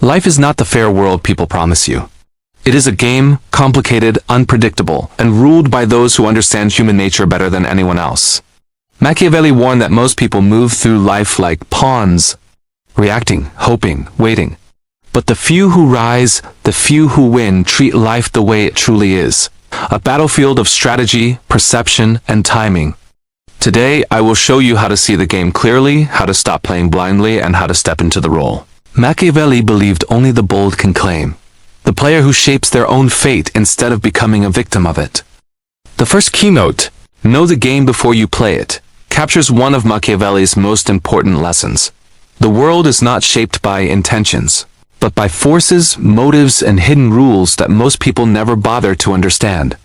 Life is not the fair world people promise you. It is a game, complicated, unpredictable, and ruled by those who understand human nature better than anyone else. Machiavelli warned that most people move through life like pawns, reacting, hoping, waiting. But the few who rise, the few who win, treat life the way it truly is. A battlefield of strategy, perception, and timing. Today, I will show you how to see the game clearly, how to stop playing blindly, and how to step into the role. Machiavelli believed only the bold can claim. The player who shapes their own fate instead of becoming a victim of it. The first keynote, know the game before you play it, captures one of Machiavelli's most important lessons. The world is not shaped by intentions, but by forces, motives, and hidden rules that most people never bother to understand.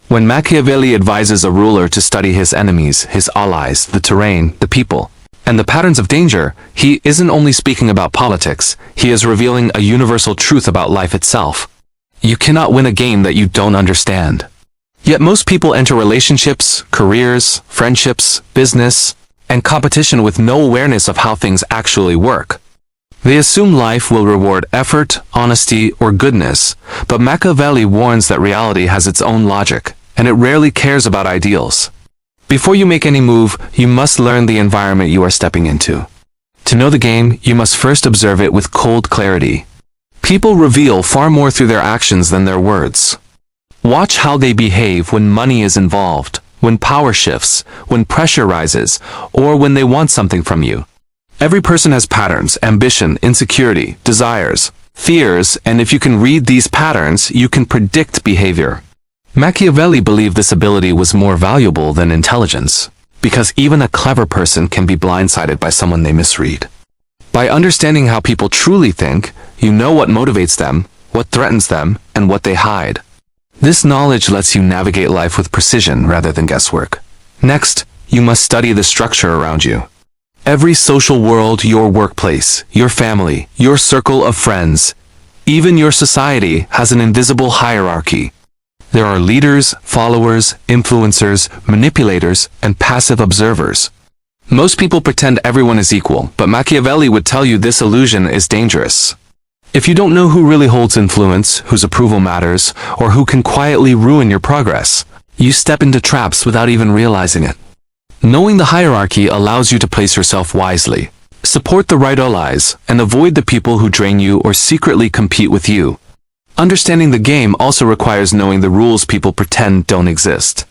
When Machiavelli advises a ruler to study his enemies, his allies, the terrain, the people, and the patterns of danger, he isn't only speaking about politics, he is revealing a universal truth about life itself. You cannot win a game that you don't understand. Yet most people enter relationships, careers, friendships, business, and competition with no awareness of how things actually work. They assume life will reward effort, honesty, or goodness, but Machiavelli warns that reality has its own logic, and it rarely cares about ideals. Before you make any move, you must learn the environment you are stepping into. To know the game, you must first observe it with cold clarity. People reveal far more through their actions than their words. Watch how they behave when money is involved, when power shifts, when pressure rises, or when they want something from you. Every person has patterns, ambition, insecurity, desires, fears, and if you can read these patterns, you can predict behavior. Machiavelli believed this ability was more valuable than intelligence, because even a clever person can be blindsided by someone they misread. By understanding how people truly think, you know what motivates them, what threatens them, and what they hide. This knowledge lets you navigate life with precision rather than guesswork. Next, you must study the structure around you. Every social world, your workplace, your family, your circle of friends, even your society has an invisible hierarchy. There are leaders, followers, influencers, manipulators, and passive observers. Most people pretend everyone is equal, but Machiavelli would tell you this illusion is dangerous. If you don't know who really holds influence, whose approval matters, or who can quietly ruin your progress, you step into traps without even realizing it. Knowing the hierarchy allows you to place yourself wisely, support the right allies, and avoid the people who drain you or secretly compete with you. Understanding the game also requires knowing the rules people pretend don't exist.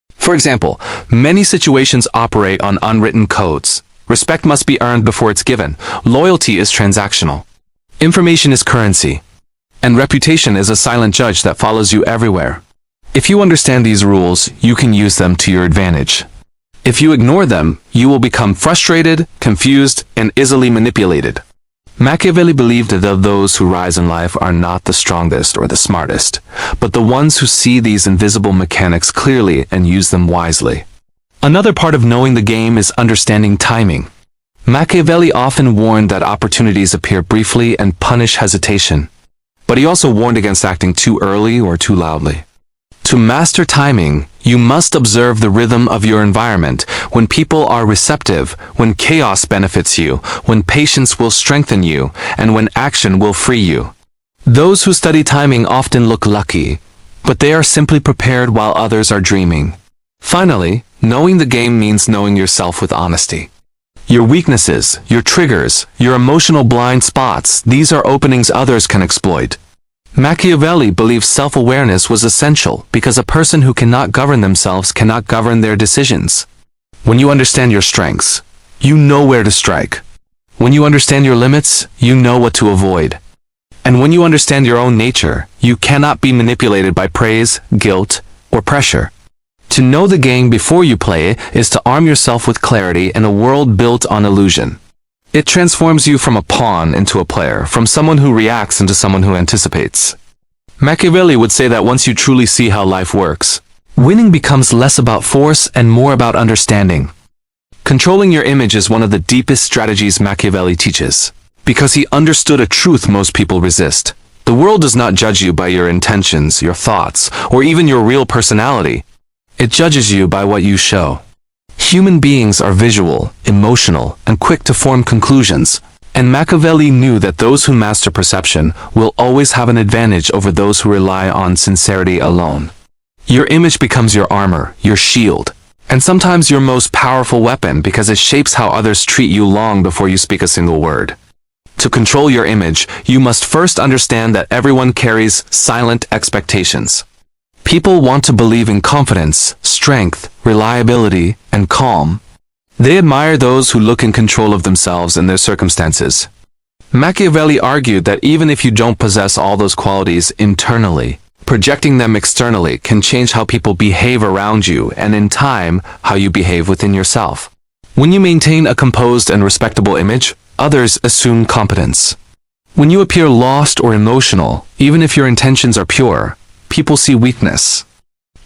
For example, many situations operate on unwritten codes. Respect must be earned before it's given. Loyalty is transactional. Information is currency. And reputation is a silent judge that follows you everywhere. If you understand these rules, you can use them to your advantage. If you ignore them, you will become frustrated, confused, and easily manipulated. Machiavelli believed that those who rise in life are not the strongest or the smartest, but the ones who see these invisible mechanics clearly and use them wisely. Another part of knowing the game is understanding timing. Machiavelli often warned that opportunities appear briefly and punish hesitation, but he also warned against acting too early or too loudly. To master timing, you must observe the rhythm of your environment, when people are receptive, when chaos benefits you, when patience will strengthen you, and when action will free you. Those who study timing often look lucky, but they are simply prepared while others are dreaming. Finally, knowing the game means knowing yourself with honesty. Your weaknesses, your triggers, your emotional blind spots, these are openings others can exploit. Machiavelli believed self-awareness was essential because a person who cannot govern themselves cannot govern their decisions. When you understand your strengths, you know where to strike. When you understand your limits, you know what to avoid. And when you understand your own nature, you cannot be manipulated by praise, guilt, or pressure. To know the game before you play is to arm yourself with clarity in a world built on illusion. It transforms you from a pawn into a player, from someone who reacts into someone who anticipates. Machiavelli would say that once you truly see how life works, winning becomes less about force and more about understanding. Controlling your image is one of the deepest strategies Machiavelli teaches, because he understood a truth most people resist. The world does not judge you by your intentions, your thoughts, or even your real personality. It judges you by what you show. Human beings are visual, emotional, and quick to form conclusions, And Machiavelli knew that those who master perception will always have an advantage over those who rely on sincerity alone. Your image becomes your armor, your shield, and sometimes your most powerful weapon because it shapes how others treat you long before you speak a single word. To control your image, you must first understand that everyone carries silent expectations. People want to believe in confidence, strength, reliability, and calm. They admire those who look in control of themselves and their circumstances. Machiavelli argued that even if you don't possess all those qualities internally, projecting them externally can change how people behave around you and, in time, how you behave within yourself. When you maintain a composed and respectable image, others assume competence. When you appear lost or emotional, even if your intentions are pure, people see weakness.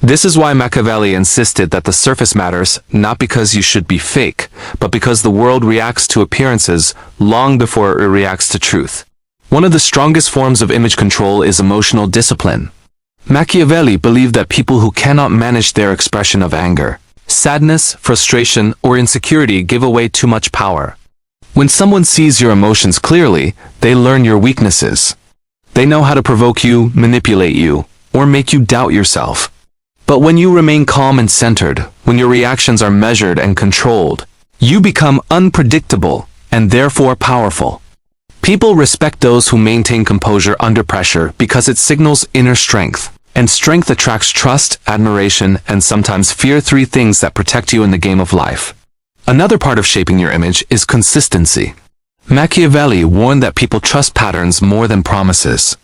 This is why Machiavelli insisted that the surface matters not because you should be fake, but because the world reacts to appearances long before it reacts to truth. One of the strongest forms of image control is emotional discipline. Machiavelli believed that people who cannot manage their expression of anger, sadness, frustration, or insecurity give away too much power. When someone sees your emotions clearly, they learn your weaknesses. They know how to provoke you, manipulate you, or make you doubt yourself. But when you remain calm and centered, when your reactions are measured and controlled, you become unpredictable and therefore powerful. People respect those who maintain composure under pressure because it signals inner strength, and strength attracts trust, admiration, and sometimes fear, three things that protect you in the game of life. Another part of shaping your image is consistency. Machiavelli warned that people trust patterns more than promises.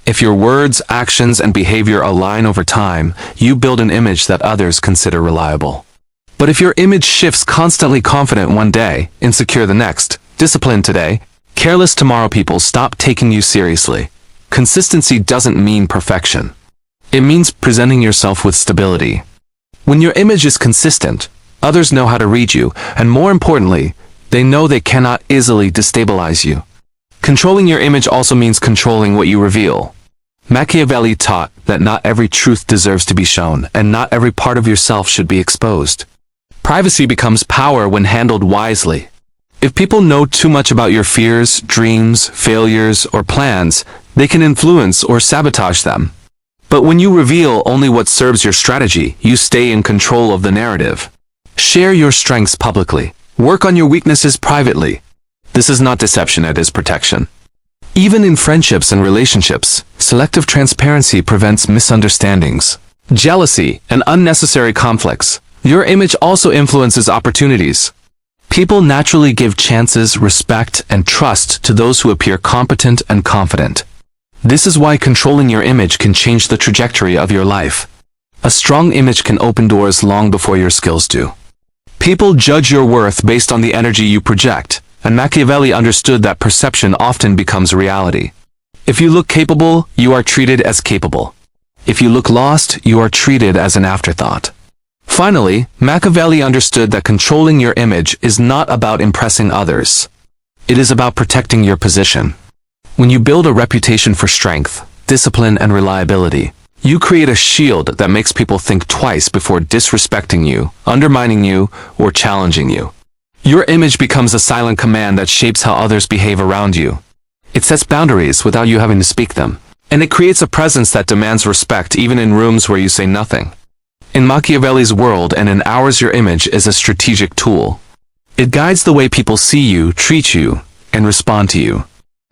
If your words, actions, and behavior align over time, you build an image that others consider reliable. But if your image shifts, constantly confident one day, insecure the next, disciplined today, careless tomorrow, people stop taking you seriously. Consistency doesn't mean perfection. It means presenting yourself with stability. When your image is consistent, others know how to read you, and more importantly, they know they cannot easily destabilize you. Controlling your image also means controlling what you reveal. Machiavelli taught that not every truth deserves to be shown, and not every part of yourself should be exposed. Privacy becomes power when handled wisely. If people know too much about your fears, dreams, failures, or plans, they can influence or sabotage them. But when you reveal only what serves your strategy, you stay in control of the narrative. Share your strengths publicly. Work on your weaknesses privately. This is not deception, it is protection. Even in friendships and relationships, selective transparency prevents misunderstandings, jealousy, and unnecessary conflicts. Your image also influences opportunities. People naturally give chances, respect, and trust to those who appear competent and confident. This is why controlling your image can change the trajectory of your life. A strong image can open doors long before your skills do. People judge your worth based on the energy you project, and Machiavelli understood that perception often becomes reality. If you look capable, you are treated as capable. If you look lost, you are treated as an afterthought. Finally, Machiavelli understood that controlling your image is not about impressing others. It is about protecting your position. When you build a reputation for strength, discipline, and reliability, you create a shield that makes people think twice before disrespecting you, undermining you, or challenging you. Your image becomes a silent command that shapes how others behave around you. It sets boundaries without you having to speak them, and it creates a presence that demands respect even in rooms where you say nothing. In Machiavelli's world and in ours, your image is a strategic tool. It guides the way people see you, treat you, and respond to you.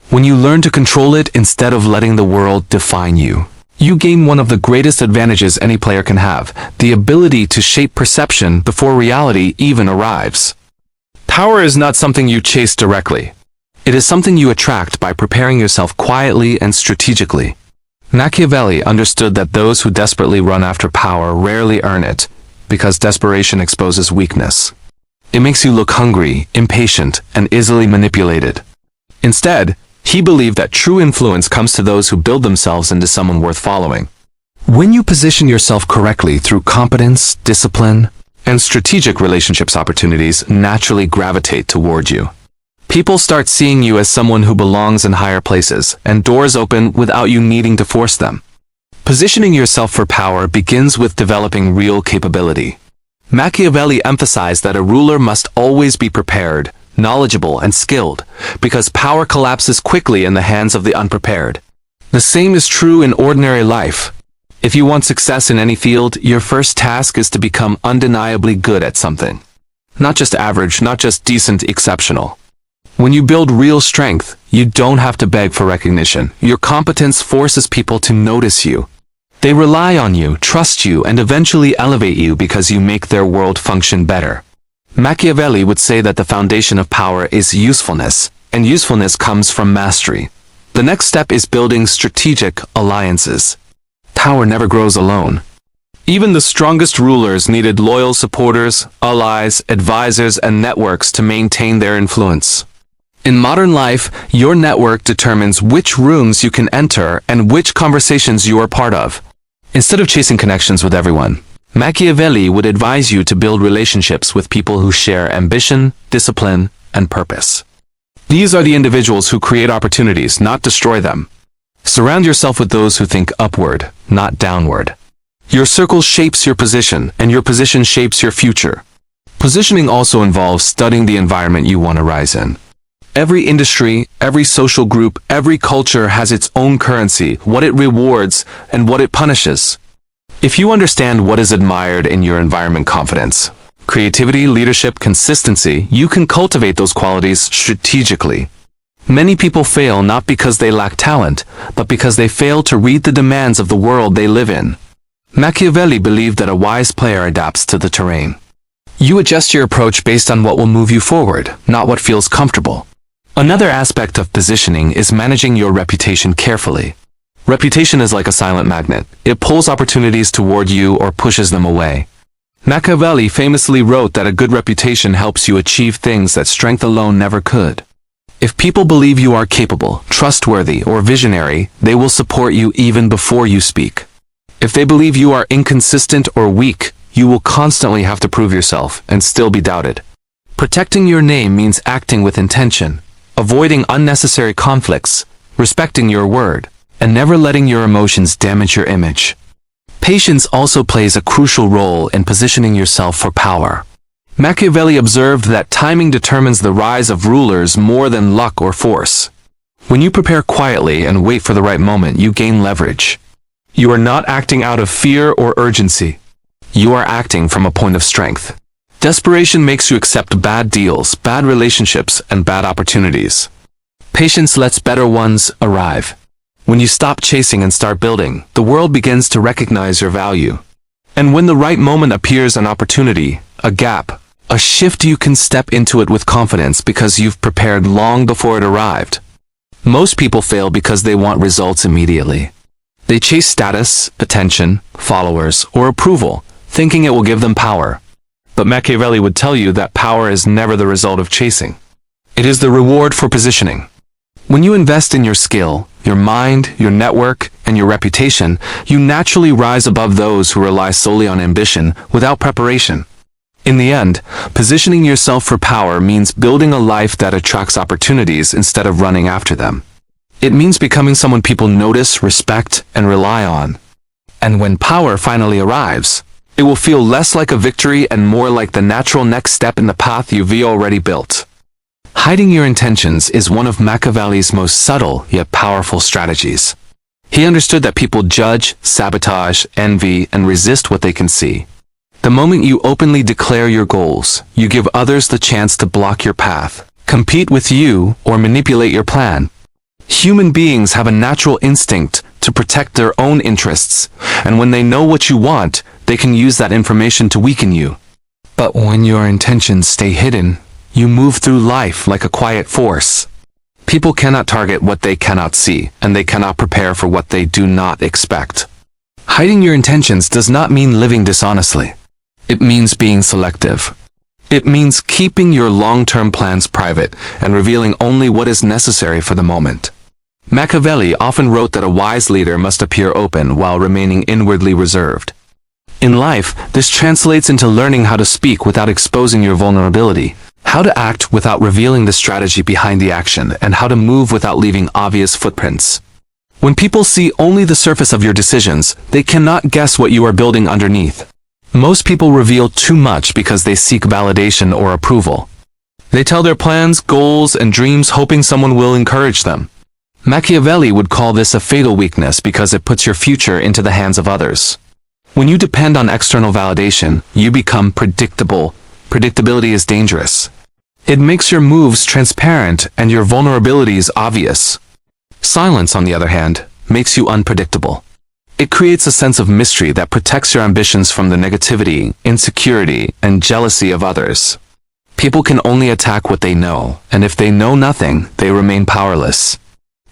When you learn to control it instead of letting the world define you, you gain one of the greatest advantages any player can have, the ability to shape perception before reality even arrives. Power is not something you chase directly. It is something you attract by preparing yourself quietly and strategically. Machiavelli understood that those who desperately run after power rarely earn it, because desperation exposes weakness. It makes you look hungry, impatient, and easily manipulated. Instead, he believed that true influence comes to those who build themselves into someone worth following. When you position yourself correctly through competence, discipline, and strategic relationships, opportunities naturally gravitate toward you. People start seeing you as someone who belongs in higher places, and doors open without you needing to force them. Positioning yourself for power begins with developing real capability. Machiavelli emphasized that a ruler must always be prepared, knowledgeable, and skilled, because power collapses quickly in the hands of the unprepared. The same is true in ordinary life. If you want success in any field, your first task is to become undeniably good at something. Not just average, not just decent, exceptional. When you build real strength, you don't have to beg for recognition. Your competence forces people to notice you. They rely on you, trust you, and eventually elevate you because you make their world function better. Machiavelli would say that the foundation of power is usefulness, and usefulness comes from mastery. The next step is building strategic alliances. Power never grows alone. Even the strongest rulers needed loyal supporters, allies, advisors, and networks to maintain their influence. In modern life, your network determines which rooms you can enter and which conversations you are part of. Instead of chasing connections with everyone, Machiavelli would advise you to build relationships with people who share ambition, discipline, and purpose. These are the individuals who create opportunities, not destroy them. Surround yourself with those who think upward, not downward. Your circle shapes your position, and your position shapes your future. Positioning also involves studying the environment you want to rise in. Every industry, every social group, every culture has its own currency, what it rewards and what it punishes. If you understand what is admired in your environment, confidence, creativity, leadership, consistency, you can cultivate those qualities strategically. Many people fail not because they lack talent, but because they fail to read the demands of the world they live in. Machiavelli believed that a wise player adapts to the terrain. You adjust your approach based on what will move you forward, not what feels comfortable. Another aspect of positioning is managing your reputation carefully. Reputation is like a silent magnet. It pulls opportunities toward you or pushes them away. Machiavelli famously wrote that a good reputation helps you achieve things that strength alone never could. If people believe you are capable, trustworthy, or visionary, they will support you even before you speak. If they believe you are inconsistent or weak, you will constantly have to prove yourself and still be doubted. Protecting your name means acting with intention, avoiding unnecessary conflicts, respecting your word, and never letting your emotions damage your image. Patience also plays a crucial role in positioning yourself for power. Machiavelli observed that timing determines the rise of rulers more than luck or force. When you prepare quietly and wait for the right moment, you gain leverage. You are not acting out of fear or urgency. You are acting from a point of strength. Desperation makes you accept bad deals, bad relationships, and bad opportunities. Patience lets better ones arrive. When you stop chasing and start building, the world begins to recognize your value. And when the right moment appears, an opportunity, a gap, a shift, you can step into it with confidence because you've prepared long before it arrived. Most people fail because they want results immediately. They chase status, attention, followers, or approval, thinking it will give them power. But Machiavelli would tell you that power is never the result of chasing. It is the reward for positioning. When you invest in your skill, your mind, your network, and your reputation, you naturally rise above those who rely solely on ambition without preparation. In the end, positioning yourself for power means building a life that attracts opportunities instead of running after them. It means becoming someone people notice, respect, and rely on. And when power finally arrives, it will feel less like a victory and more like the natural next step in the path you've already built. Hiding your intentions is one of Machiavelli's most subtle yet powerful strategies. He understood that people judge, sabotage, envy, and resist what they can see. The moment you openly declare your goals, you give others the chance to block your path, compete with you, or manipulate your plan. Human beings have a natural instinct to protect their own interests, and when they know what you want, they can use that information to weaken you. But when your intentions stay hidden, you move through life like a quiet force. People cannot target what they cannot see, and they cannot prepare for what they do not expect. Hiding your intentions does not mean living dishonestly. It means being selective. It means keeping your long-term plans private and revealing only what is necessary for the moment. Machiavelli often wrote that a wise leader must appear open while remaining inwardly reserved. In life, this translates into learning how to speak without exposing your vulnerability, how to act without revealing the strategy behind the action, and how to move without leaving obvious footprints. When people see only the surface of your decisions, they cannot guess what you are building underneath. Most people reveal too much because they seek validation or approval. They tell their plans, goals, and dreams hoping someone will encourage them. Machiavelli would call this a fatal weakness because it puts your future into the hands of others. When you depend on external validation, you become predictable. Predictability is dangerous. It makes your moves transparent and your vulnerabilities obvious. Silence, on the other hand, makes you unpredictable. It creates a sense of mystery that protects your ambitions from the negativity, insecurity, and jealousy of others. People can only attack what they know, and if they know nothing, they remain powerless.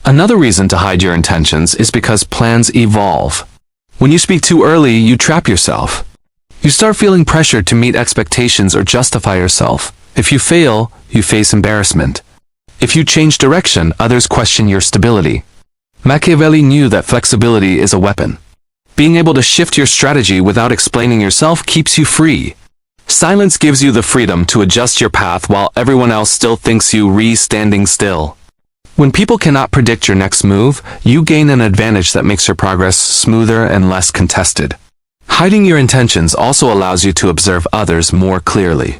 Another reason to hide your intentions is because plans evolve. When you speak too early, you trap yourself. You start feeling pressure to meet expectations or justify yourself. If you fail, you face embarrassment. If you change direction, others question your stability. Machiavelli knew that flexibility is a weapon. Being able to shift your strategy without explaining yourself keeps you free. Silence gives you the freedom to adjust your path while everyone else still thinks you standing still. When people cannot predict your next move, you gain an advantage that makes your progress smoother and less contested. Hiding your intentions also allows you to observe others more clearly.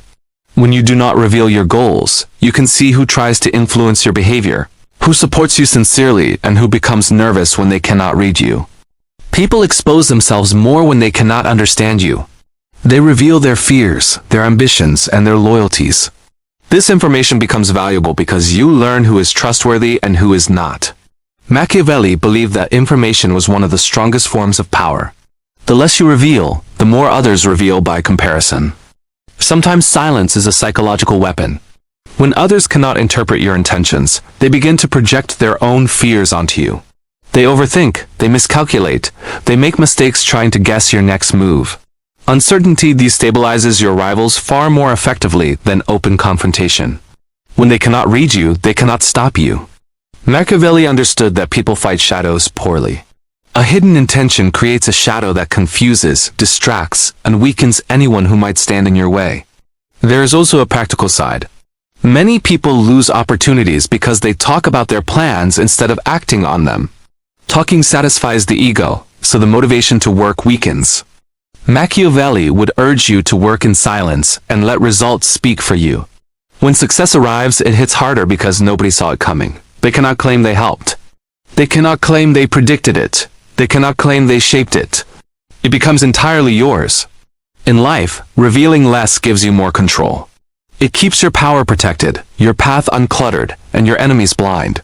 When you do not reveal your goals, you can see who tries to influence your behavior, who supports you sincerely, and who becomes nervous when they cannot read you. People expose themselves more when they cannot understand you. They reveal their fears, their ambitions, and their loyalties. This information becomes valuable because you learn who is trustworthy and who is not. Machiavelli believed that information was one of the strongest forms of power. The less you reveal, the more others reveal by comparison. Sometimes silence is a psychological weapon. When others cannot interpret your intentions, they begin to project their own fears onto you. They overthink, they miscalculate, they make mistakes trying to guess your next move. Uncertainty destabilizes your rivals far more effectively than open confrontation. When they cannot read you, they cannot stop you. Machiavelli understood that people fight shadows poorly. A hidden intention creates a shadow that confuses, distracts, and weakens anyone who might stand in your way. There is also a practical side. Many people lose opportunities because they talk about their plans instead of acting on them. Talking satisfies the ego, so the motivation to work weakens. Machiavelli would urge you to work in silence and let results speak for you. When success arrives, it hits harder because nobody saw it coming. They cannot claim they helped. They cannot claim they predicted it. They cannot claim they shaped it. It becomes entirely yours. In life, revealing less gives you more control. It keeps your power protected, your path uncluttered, and your enemies blind.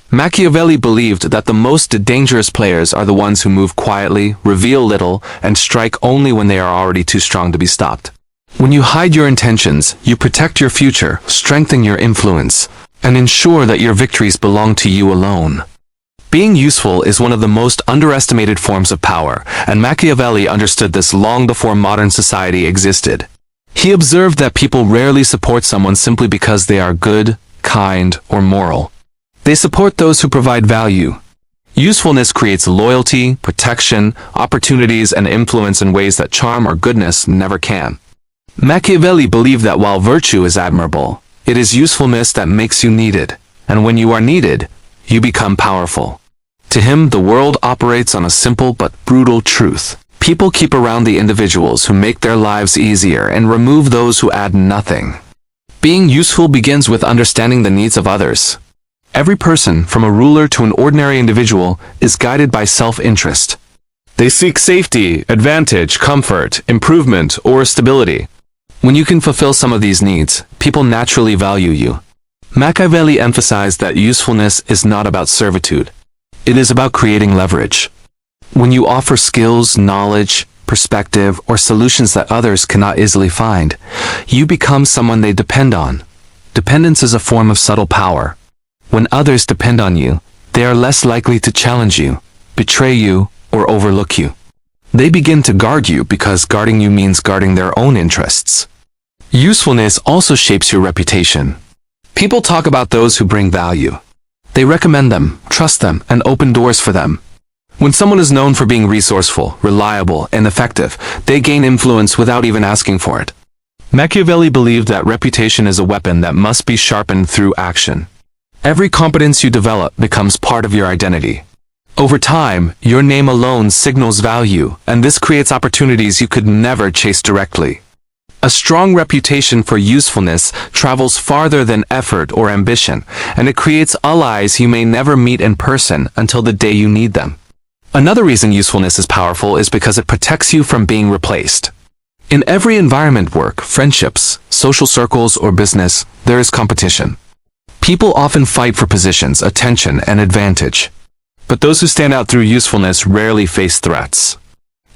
Machiavelli believed that the most dangerous players are the ones who move quietly, reveal little, and strike only when they are already too strong to be stopped. When you hide your intentions, you protect your future, strengthen your influence, and ensure that your victories belong to you alone. Being useful is one of the most underestimated forms of power, and Machiavelli understood this long before modern society existed. He observed that people rarely support someone simply because they are good, kind, or moral. They support those who provide value. Usefulness creates loyalty, protection, opportunities, and influence in ways that charm or goodness never can. Machiavelli believed that while virtue is admirable, it is usefulness that makes you needed, and when you are needed, you become powerful. To him, the world operates on a simple but brutal truth. People keep around the individuals who make their lives easier and remove those who add nothing. Being useful begins with understanding the needs of others. Every person, from a ruler to an ordinary individual, is guided by self-interest. They seek safety, advantage, comfort, improvement, or stability. When you can fulfill some of these needs, people naturally value you. Machiavelli emphasized that usefulness is not about servitude. It is about creating leverage. When you offer skills, knowledge, perspective, or solutions that others cannot easily find, you become someone they depend on. Dependence is a form of subtle power. When others depend on you, they are less likely to challenge you, betray you, or overlook you. They begin to guard you because guarding you means guarding their own interests. Usefulness also shapes your reputation. People talk about those who bring value. They recommend them, trust them, and open doors for them. When someone is known for being resourceful, reliable, and effective, they gain influence without even asking for it. Machiavelli believed that reputation is a weapon that must be sharpened through action. Every competence you develop becomes part of your identity. Over time, your name alone signals value, and this creates opportunities you could never chase directly. A strong reputation for usefulness travels farther than effort or ambition, and it creates allies you may never meet in person until the day you need them. Another reason usefulness is powerful is because it protects you from being replaced. In every environment, work, friendships, social circles, or business, there is competition. People often fight for positions, attention, and advantage. But those who stand out through usefulness rarely face threats.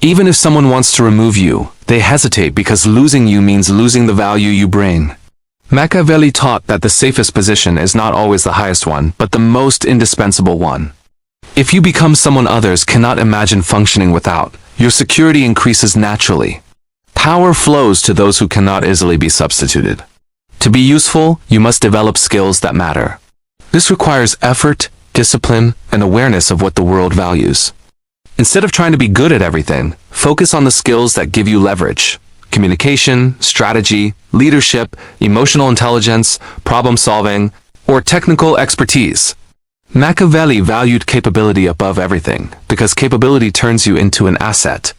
Even if someone wants to remove you, they hesitate because losing you means losing the value you bring. Machiavelli taught that the safest position is not always the highest one, but the most indispensable one. If you become someone others cannot imagine functioning without, your security increases naturally. Power flows to those who cannot easily be substituted. To be useful, you must develop skills that matter. This requires effort, discipline, and awareness of what the world values. Instead of trying to be good at everything, focus on the skills that give you leverage. Communication, strategy, leadership, emotional intelligence, problem solving, or technical expertise. Machiavelli valued capability above everything, because capability turns you into an asset.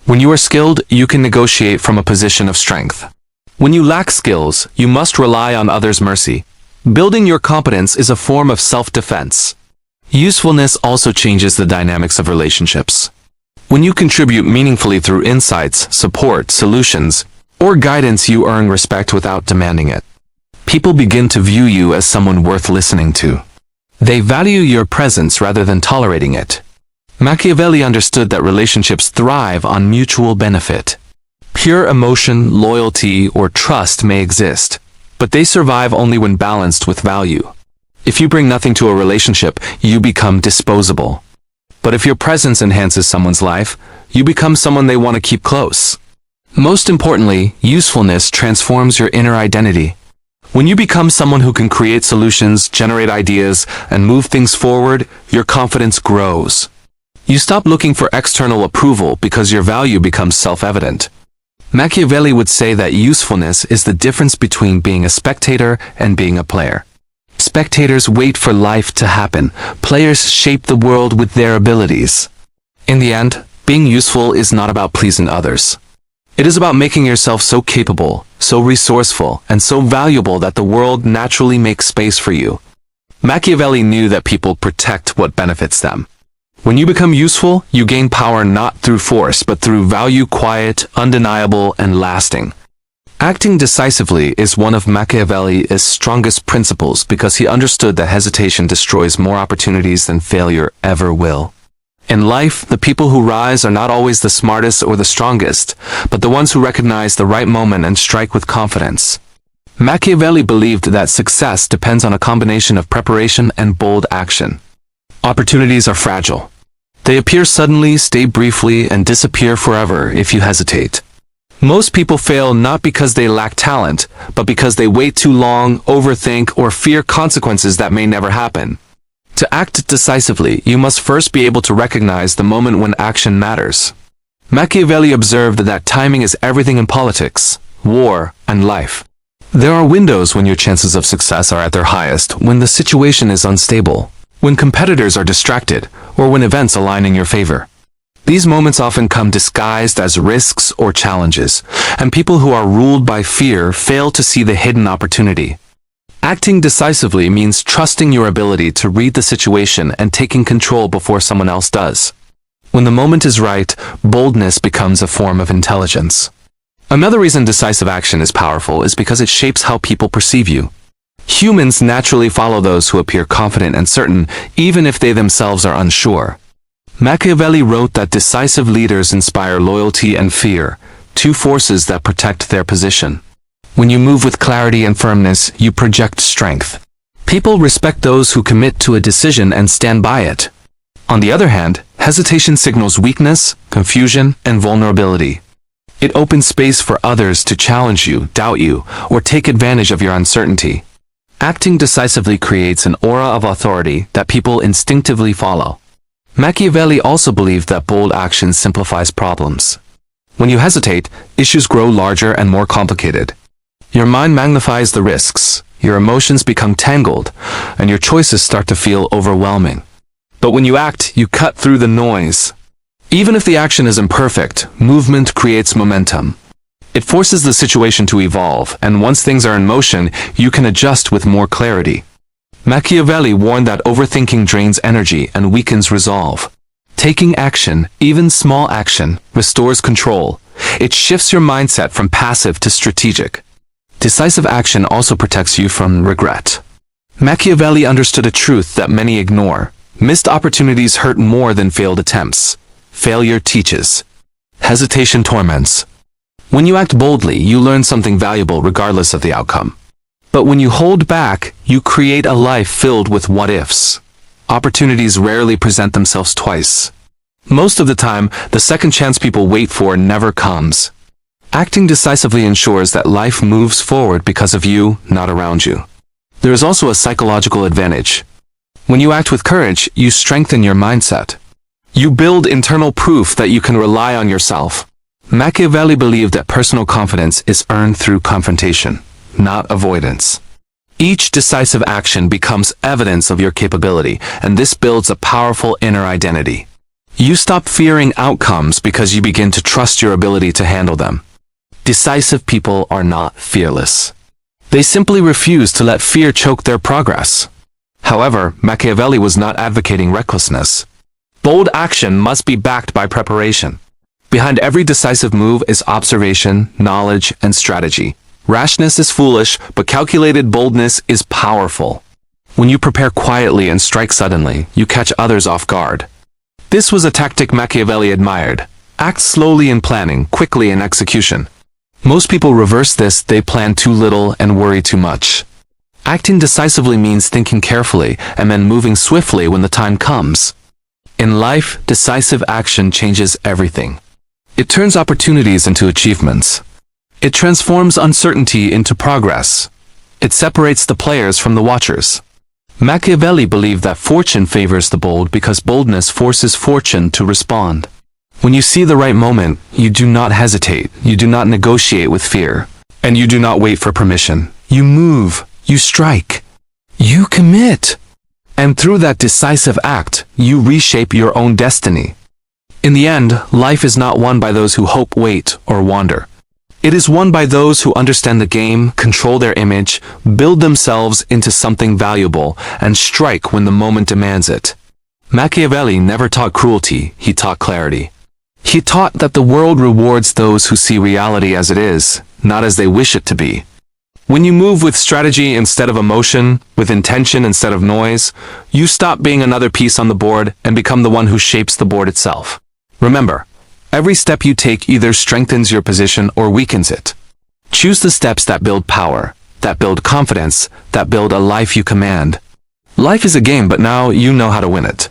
When you are skilled, you can negotiate from a position of strength. When you lack skills, you must rely on others' mercy. Building your competence is a form of self-defense. Usefulness also changes the dynamics of relationships. When you contribute meaningfully through insights, support, solutions, or guidance, you earn respect without demanding it. People begin to view you as someone worth listening to. They value your presence rather than tolerating it. Machiavelli understood that relationships thrive on mutual benefit. Pure emotion, loyalty, or trust may exist, but they survive only when balanced with value. If you bring nothing to a relationship, you become disposable. But if your presence enhances someone's life, you become someone they want to keep close. Most importantly, usefulness transforms your inner identity. When you become someone who can create solutions, generate ideas, and move things forward, your confidence grows. You stop looking for external approval because your value becomes self-evident. Machiavelli would say that usefulness is the difference between being a spectator and being a player. Spectators wait for life to happen. Players shape the world with their abilities. In the end, being useful is not about pleasing others. It is about making yourself so capable, so resourceful, and so valuable that the world naturally makes space for you. Machiavelli knew that people protect what benefits them. When you become useful, you gain power not through force, but through value, quiet, undeniable, and lasting. Acting decisively is one of Machiavelli's strongest principles because he understood that hesitation destroys more opportunities than failure ever will. In life, the people who rise are not always the smartest or the strongest, but the ones who recognize the right moment and strike with confidence. Machiavelli believed that success depends on a combination of preparation and bold action. Opportunities are fragile. They appear suddenly, stay briefly, and disappear forever if you hesitate. Most people fail not because they lack talent, but because they wait too long, overthink, or fear consequences that may never happen. To act decisively, you must first be able to recognize the moment when action matters. Machiavelli observed that timing is everything in politics, war, and life. There are windows when your chances of success are at their highest, when the situation is unstable, when competitors are distracted, or when events align in your favor. These moments often come disguised as risks or challenges, and people who are ruled by fear fail to see the hidden opportunity. Acting decisively means trusting your ability to read the situation and taking control before someone else does. When the moment is right, boldness becomes a form of intelligence. Another reason decisive action is powerful is because it shapes how people perceive you. Humans naturally follow those who appear confident and certain, even if they themselves are unsure. Machiavelli wrote that decisive leaders inspire loyalty and fear, two forces that protect their position. When you move with clarity and firmness, you project strength. People respect those who commit to a decision and stand by it. On the other hand, hesitation signals weakness, confusion, and vulnerability. It opens space for others to challenge you, doubt you, or take advantage of your uncertainty. Acting decisively creates an aura of authority that people instinctively follow. Machiavelli also believed that bold action simplifies problems. When you hesitate, issues grow larger and more complicated. Your mind magnifies the risks, your emotions become tangled, and your choices start to feel overwhelming. But when you act, you cut through the noise. Even if the action is imperfect, movement creates momentum. It forces the situation to evolve, and once things are in motion, you can adjust with more clarity. Machiavelli warned that overthinking drains energy and weakens resolve. Taking action, even small action, restores control. It shifts your mindset from passive to strategic. Decisive action also protects you from regret. Machiavelli understood a truth that many ignore. Missed opportunities hurt more than failed attempts. Failure teaches. Hesitation torments. When you act boldly, you learn something valuable regardless of the outcome. But when you hold back, you create a life filled with what-ifs. Opportunities rarely present themselves twice. Most of the time, the second chance people wait for never comes. Acting decisively ensures that life moves forward because of you, not around you. There is also a psychological advantage. When you act with courage, you strengthen your mindset. You build internal proof that you can rely on yourself. Machiavelli believed that personal confidence is earned through confrontation, not avoidance. Each decisive action becomes evidence of your capability, and this builds a powerful inner identity. You stop fearing outcomes because you begin to trust your ability to handle them. Decisive people are not fearless. They simply refuse to let fear choke their progress. However, Machiavelli was not advocating recklessness. Bold action must be backed by preparation. Behind every decisive move is observation, knowledge, and strategy. Rashness is foolish, but calculated boldness is powerful. When you prepare quietly and strike suddenly, you catch others off guard. This was a tactic Machiavelli admired. Act slowly in planning, quickly in execution. Most people reverse this. They plan too little and worry too much. Acting decisively means thinking carefully and then moving swiftly when the time comes. In life, decisive action changes everything. It turns opportunities into achievements. It transforms uncertainty into progress. It separates the players from the watchers. Machiavelli believed that fortune favors the bold because boldness forces fortune to respond. When you see the right moment, you do not hesitate, you do not negotiate with fear, and you do not wait for permission. You move, you strike, you commit. And through that decisive act, you reshape your own destiny. In the end, life is not won by those who hope, wait, or wander. It is won by those who understand the game, control their image, build themselves into something valuable, and strike when the moment demands it. Machiavelli never taught cruelty, he taught clarity. He taught that the world rewards those who see reality as it is, not as they wish it to be. When you move with strategy instead of emotion, with intention instead of noise, you stop being another piece on the board and become the one who shapes the board itself. Remember, every step you take either strengthens your position or weakens it. Choose the steps that build power, that build confidence, that build a life you command. Life is a game, but now you know how to win it.